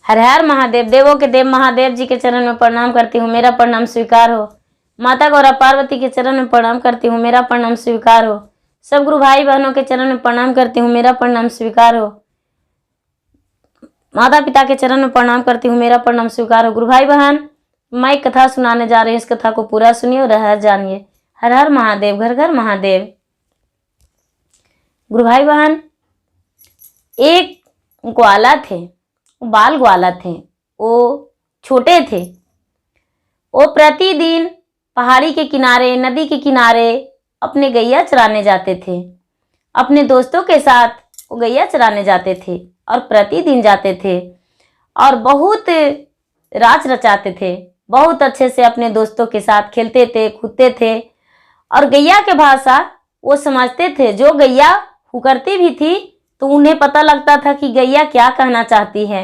हर हर महादेव। देवों के देव महादेव जी के चरण में प्रणाम करती हूँ, मेरा प्रणाम स्वीकार हो। माता गौरा पार्वती के चरण में प्रणाम करती हूँ, मेरा प्रणाम स्वीकार हो। सब गुरु भाई बहनों के चरण में प्रणाम करती हूँ, मेरा प्रणाम स्वीकार हो। माता पिता के चरण में प्रणाम करती हूँ, मेरा प्रणाम स्वीकार हो। गुरु भाई बहन, मैं एक कथा सुनाने जा रही हूँ, इस कथा को पूरा सुनिए और हर जानिए। हर हर महादेव, घर घर महादेव। गुरु भाई बहन, एक ग्वाला थे, बाल ग्वाला थे। वो छोटे थे। वो प्रतिदिन पहाड़ी के किनारे, नदी के किनारे अपने गैया चराने जाते थे। अपने दोस्तों के साथ वो गैया चराने जाते थे और प्रतिदिन जाते थे और बहुत राज रचाते थे। बहुत अच्छे से अपने दोस्तों के साथ खेलते थे, कूदते थे और गैया के भाषा वो समझते थे। जो गैया हुकरती भी थी तो उन्हें पता लगता था कि गैया क्या कहना चाहती है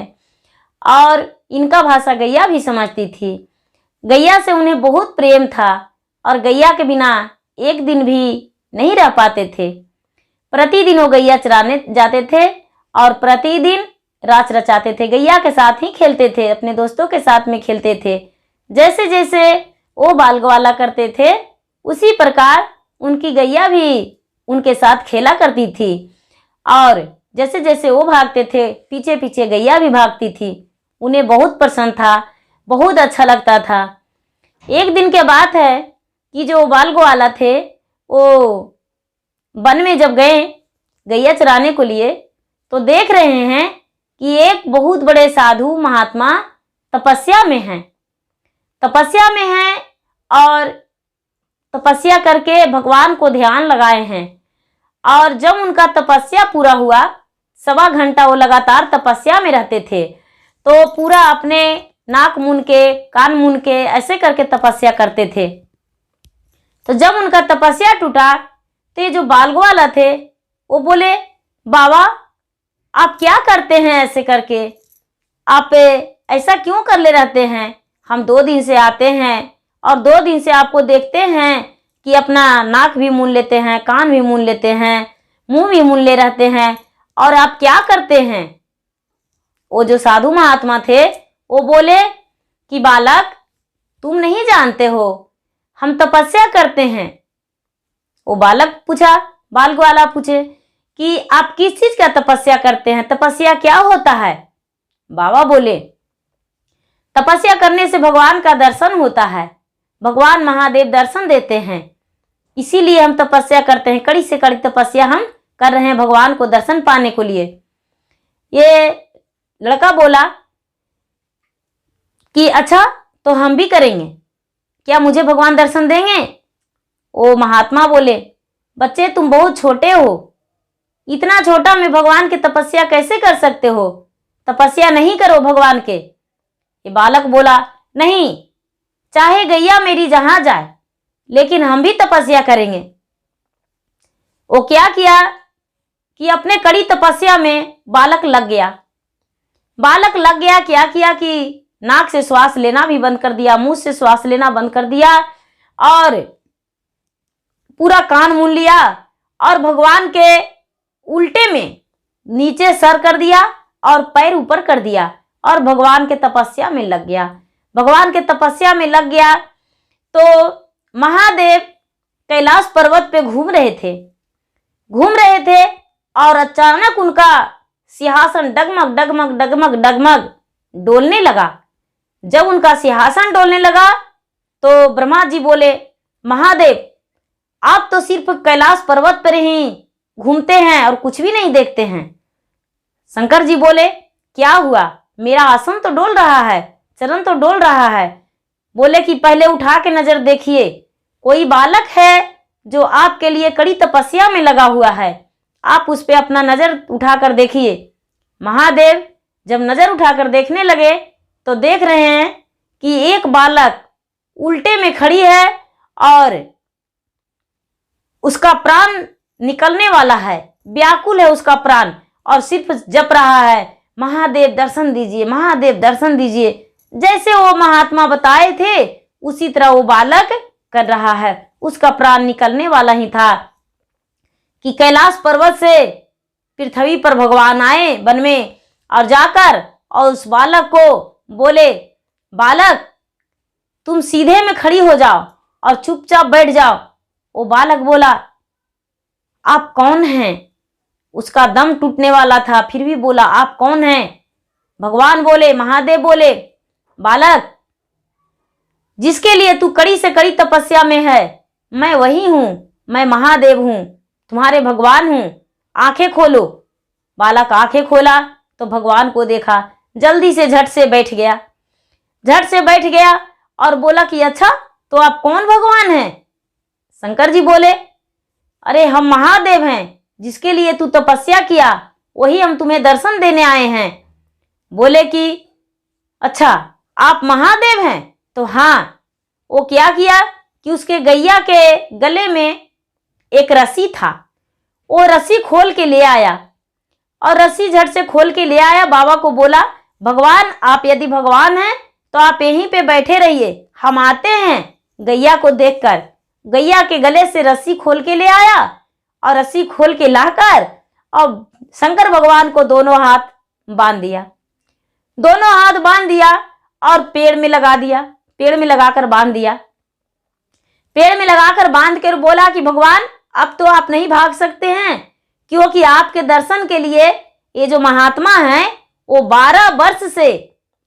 और इनका भाषा गैया भी समझती थी। गैया से उन्हें बहुत प्रेम था और गैया के बिना एक दिन भी नहीं रह पाते थे। प्रतिदिन वो गैया चराने जाते थे और प्रतिदिन रात रचाते थे। गैया के साथ ही खेलते थे, अपने दोस्तों के साथ में खेलते थे। जैसे जैसे वो बाल ग्वाला करते थे उसी प्रकार उनकी गैया भी उनके साथ खेला करती थी और जैसे जैसे वो भागते थे पीछे पीछे गैया भी भागती थी। उन्हें बहुत पसंद था, बहुत अच्छा लगता था। एक दिन की बात है कि जो बाल ग्वाला थे वो वन में जब गए गैया चराने को लिए तो देख रहे हैं कि एक बहुत बड़े साधु महात्मा तपस्या में हैं। तपस्या में हैं और तपस्या करके भगवान को ध्यान लगाए हैं और जब उनका तपस्या पूरा हुआ, 1.25 घंटा वो लगातार तपस्या में रहते थे। तो पूरा अपने नाक मूंद के, कान मूंद के ऐसे करके तपस्या करते थे। तो जब उनका तपस्या टूटा तो ये जो बाल ग्वाला थे वो बोले, बाबा आप क्या करते हैं ऐसे करके? आप ऐसा क्यों कर ले रहते हैं? हम 2 दिन से आते हैं और 2 दिन से आपको देखते हैं कि अपना नाक भी मूंद लेते हैं, कान भी मूंद लेते हैं, मुंह भी मूंद ले रहते हैं और आप क्या करते हैं? वो जो साधु महात्मा थे वो बोले कि बालक तुम नहीं जानते हो, हम तपस्या करते हैं। वो बालक पूछा, बाल ग्वाला पूछे कि आप किस चीज का तपस्या करते हैं? तपस्या क्या होता है? बाबा बोले, तपस्या करने से भगवान का दर्शन होता है, भगवान महादेव दर्शन देते हैं, इसीलिए हम तपस्या करते हैं। कड़ी से कड़ी तपस्या हम कर रहे हैं भगवान को दर्शन पाने को लिए। ये लड़का बोला कि अच्छा तो हम भी करेंगे, क्या मुझे भगवान दर्शन देंगे? वो महात्मा बोले, बच्चे तुम बहुत छोटे हो, इतना छोटा में भगवान की तपस्या कैसे कर सकते हो? तपस्या नहीं करो भगवान के। ये बालक बोला, नहीं, चाहे गैया मेरी जहां जाए लेकिन हम भी तपस्या करेंगे। वो क्या किया कि अपने कड़ी तपस्या में बालक लग गया। बालक लग गया, क्या किया कि नाक से श्वास लेना भी बंद कर दिया, मुंह से श्वास लेना बंद कर दिया और पूरा कान मूंद लिया और भगवान के उल्टे में नीचे सर कर दिया और पैर ऊपर कर दिया और भगवान के तपस्या में लग गया। भगवान के तपस्या में लग गया तो महादेव कैलाश पर्वत पे घूम रहे थे और अचानक उनका सिंहासन डगमग डगमग डगमग डगमग डोलने लगा। जब उनका सिंहासन डोलने लगा तो ब्रह्मा जी बोले, महादेव आप तो सिर्फ कैलाश पर्वत पर ही घूमते हैं और कुछ भी नहीं देखते हैं। शंकर जी बोले, क्या हुआ? मेरा आसन तो डोल रहा है, चरण तो डोल रहा है। बोले कि पहले उठा के नजर देखिए, कोई बालक है जो आपके लिए कड़ी तपस्या में लगा हुआ है, आप उस पर अपना नजर उठाकर देखिए। महादेव जब नजर उठाकर देखने लगे तो देख रहे हैं कि एक बालक उल्टे में खड़ी है और उसका प्राण निकलने वाला है, व्याकुल है उसका प्राण और सिर्फ जप रहा है, महादेव दर्शन दीजिए, महादेव दर्शन दीजिए। जैसे वो महात्मा बताए थे उसी तरह वो बालक कर रहा है। उसका प्राण निकलने वाला ही था कि कैलाश पर्वत से पृथ्वी पर भगवान आए वन में और जाकर और उस बालक को बोले, बालक तुम सीधे में खड़ी हो जाओ और चुपचाप बैठ जाओ। वो बालक बोला, आप कौन हैं? उसका दम टूटने वाला था, फिर भी बोला, आप कौन हैं? भगवान बोले, महादेव बोले, बालक जिसके लिए तू कड़ी से कड़ी तपस्या में है, मैं वही हूं, मैं महादेव हूं, तुम्हारे भगवान हूं, आंखें खोलो। बालक आंखें खोला तो भगवान को देखा, जल्दी से झट से बैठ गया, झट से बैठ गया और बोला कि अच्छा तो आप कौन भगवान हैं? शंकर जी बोले, अरे हम महादेव हैं, जिसके लिए तू तपस्या किया वही हम तुम्हें दर्शन देने आए हैं। बोले कि अच्छा आप महादेव हैं? तो हाँ। वो क्या किया कि उसके गैया के गले में एक रस्सी था, वो रस्सी खोल के ले आया और रस्सी झट से खोल के ले आया। बाबा को बोला, भगवान आप यदि भगवान हैं तो आप यहीं पे बैठे रहिए, हम आते हैं। गैया को देखकर गैया के गले से रस्सी खोल के ले आया और रस्सी खोल के लाकर और शंकर भगवान को दोनों हाथ बांध दिया, दोनों हाथ बांध दिया और पेड़ में लगा दिया, पेड़ में लगाकर बांध दिया। पेड़ में लगाकर बांध कर बोला कि भगवान अब तो आप नहीं भाग सकते हैं, क्योंकि आपके दर्शन के लिए ये जो महात्मा हैं वो 12 वर्ष से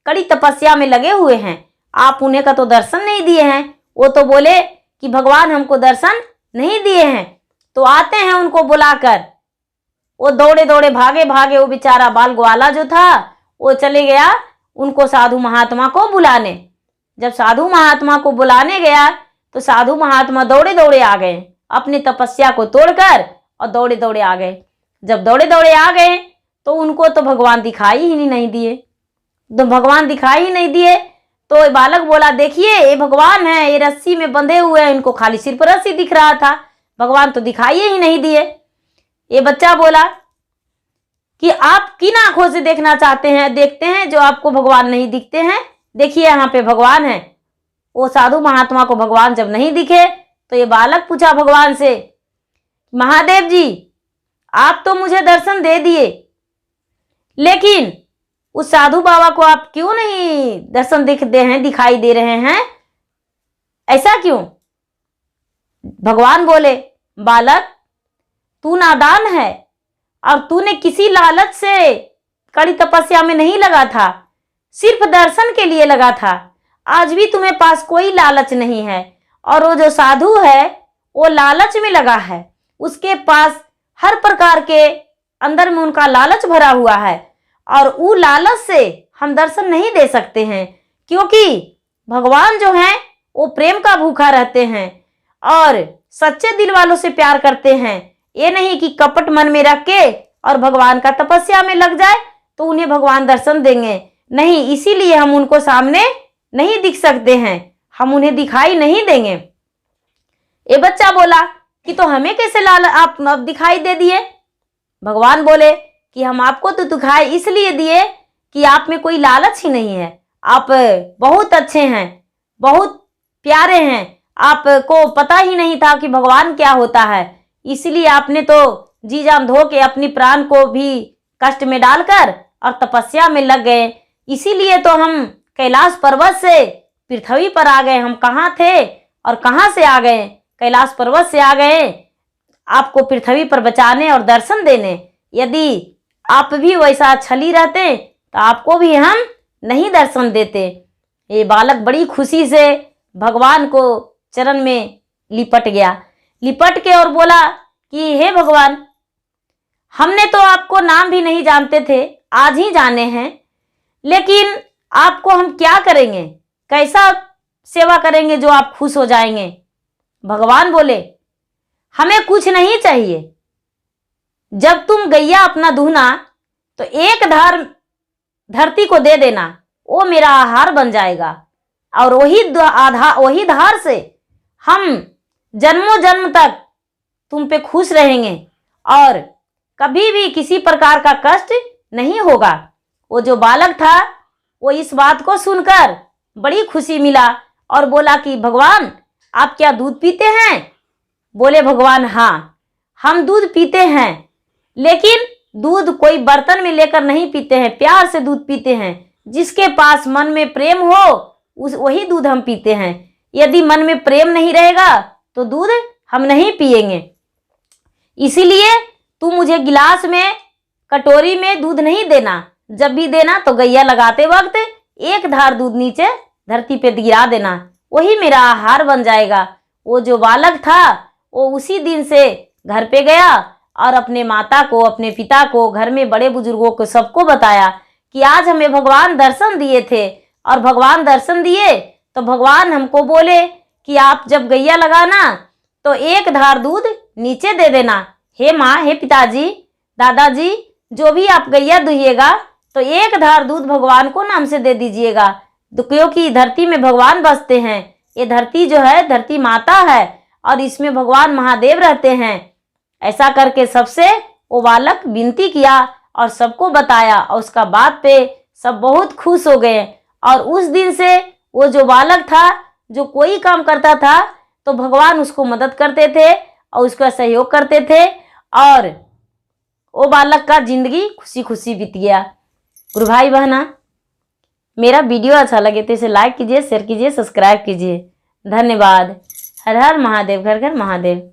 कड़ी तपस्या में लगे हुए हैं, आप उन्हें का तो दर्शन नहीं दिए हैं। वो तो बोले कि भगवान हमको दर्शन नहीं दिए हैं। तो आते हैं उनको बुलाकर। वो दौड़े दौड़े भागे भागे, वो बेचारा बाल ग्वाला जो था वो चले गया उनको साधु महात्मा को बुलाने। जब साधु महात्मा को बुलाने गया तो साधु महात्मा दौड़े दौड़े आ गए, अपनी तपस्या को तोड़कर और दौड़े दौड़े आ गए। जब दौड़े दौड़े आ गए तो उनको तो भगवान दिखाई ही नहीं दिए। तो भगवान दिखाई ही नहीं दिए तो ये बालक बोला, देखिए ये भगवान है, ये रस्सी में बंधे हुए हैं, इनको खाली सिर पर रस्सी दिख रहा था, भगवान तो दिखाई ही नहीं दिए। ये बच्चा बोला कि आप किन आंखों से देखना चाहते हैं, देखते हैं जो आपको भगवान नहीं दिखते हैं, देखिए यहाँ पे भगवान है। वो साधु महात्मा को भगवान जब नहीं दिखे तो ये बालक पूछा भगवान से, महादेव जी आप तो मुझे दर्शन दे दिए, लेकिन उस साधु बाबा को आप क्यों नहीं दर्शन दिखाई दे रहे हैं, ऐसा क्यों? भगवान बोले, बालक तू नादान है और तूने किसी लालच से कड़ी तपस्या में नहीं लगा था, सिर्फ दर्शन के लिए लगा था। आज भी तुम्हें पास कोई लालच नहीं है। और वो जो साधु है वो लालच में लगा है, उसके पास हर प्रकार के अंदर में उनका लालच भरा हुआ है और वो लालच से हम दर्शन नहीं दे सकते हैं, क्योंकि भगवान जो हैं वो प्रेम का भूखा रहते हैं और सच्चे दिल वालों से प्यार करते हैं। ये नहीं कि कपट मन में रख के और भगवान का तपस्या में लग जाए तो उन्हें भगवान दर्शन देंगे, नहीं, इसीलिए हम उनको सामने नहीं दिख सकते हैं, हम उन्हें दिखाई नहीं देंगे। ये बच्चा बोला कि तो हमें कैसे आप दिखाई दे दिए? भगवान बोले कि हम आपको तो दिखाई इसलिए दिए कि आप में कोई लालच ही नहीं है, आप बहुत अच्छे हैं, बहुत प्यारे हैं, आपको पता ही नहीं था कि भगवान क्या होता है, इसलिए आपने तो जी जान धो के अपनी प्राण को भी कष्ट में डालकर और तपस्या में लग गए। इसीलिए तो हम कैलाश पर्वत से पृथ्वी पर आ गए। हम कहाँ थे और कहाँ से आ गए? कैलाश पर्वत से आ गए आपको पृथ्वी पर बचाने और दर्शन देने। यदि आप भी वैसा छली रहते तो आपको भी हम नहीं दर्शन देते। ये बालक बड़ी खुशी से भगवान को चरण में लिपट गया, लिपट के और बोला कि हे भगवान, हमने तो आपको नाम भी नहीं जानते थे, आज ही जाने हैं, लेकिन आपको हम क्या करेंगे, कैसा सेवा करेंगे जो आप खुश हो जाएंगे? भगवान बोले, हमें कुछ नहीं चाहिए, जब तुम गैया अपना दूहना तो एक धार धरती को दे देना, वो मेरा आहार बन जाएगा और वही धार से हम जन्मों जन्म तक तुम पे खुश रहेंगे और कभी भी किसी प्रकार का कष्ट नहीं होगा। वो जो बालक था वो इस बात को सुनकर बड़ी खुशी मिला और बोला कि भगवान आप क्या दूध पीते हैं? बोले भगवान हाँ, हम दूध पीते हैं, लेकिन दूध कोई बर्तन में लेकर नहीं पीते हैं, प्यार से दूध पीते हैं। जिसके पास मन में प्रेम हो वही दूध हम पीते हैं। यदि मन में प्रेम नहीं रहेगा तो दूध हम नहीं पिएंगे। इसीलिए तू मुझे गिलास में, कटोरी में दूध नहीं देना। जब भी देना तो गैया लगाते वक्त एक धार दूध नीचे धरती पे गिरा देना, वही मेरा आहार बन जाएगा। वो जो बालक था वो उसी दिन से घर पे गया और अपने माता को, अपने पिता को, घर में बड़े बुजुर्गों को, सबको बताया कि आज हमें भगवान दर्शन दिए थे। और भगवान दर्शन दिए तो भगवान हमको बोले कि आप जब गैया लगाना तो एक धार दूध नीचे दे देना। हे माँ, हे पिताजी, दादाजी, जो भी आप गैया दुहिएगा तो एक धार दूध भगवान को नाम से दे दीजिएगा। तो क्योंकि धरती में भगवान बसते हैं, ये धरती जो है धरती माता है और इसमें भगवान महादेव रहते हैं। ऐसा करके सबसे वो बालक विनती किया और सबको बताया और उसका बात पे सब बहुत खुश हो गए। और उस दिन से वो जो बालक था, जो कोई काम करता था तो भगवान उसको मदद करते थे और उसका सहयोग करते थे और वो बालक का जिंदगी खुशी खुशी बीत गया। गुरु भाई बहना, मेरा वीडियो अच्छा लगे तो इसे लाइक कीजिए, शेयर कीजिए, सब्सक्राइब कीजिए। धन्यवाद। हर हर महादेव, घर घर महादेव।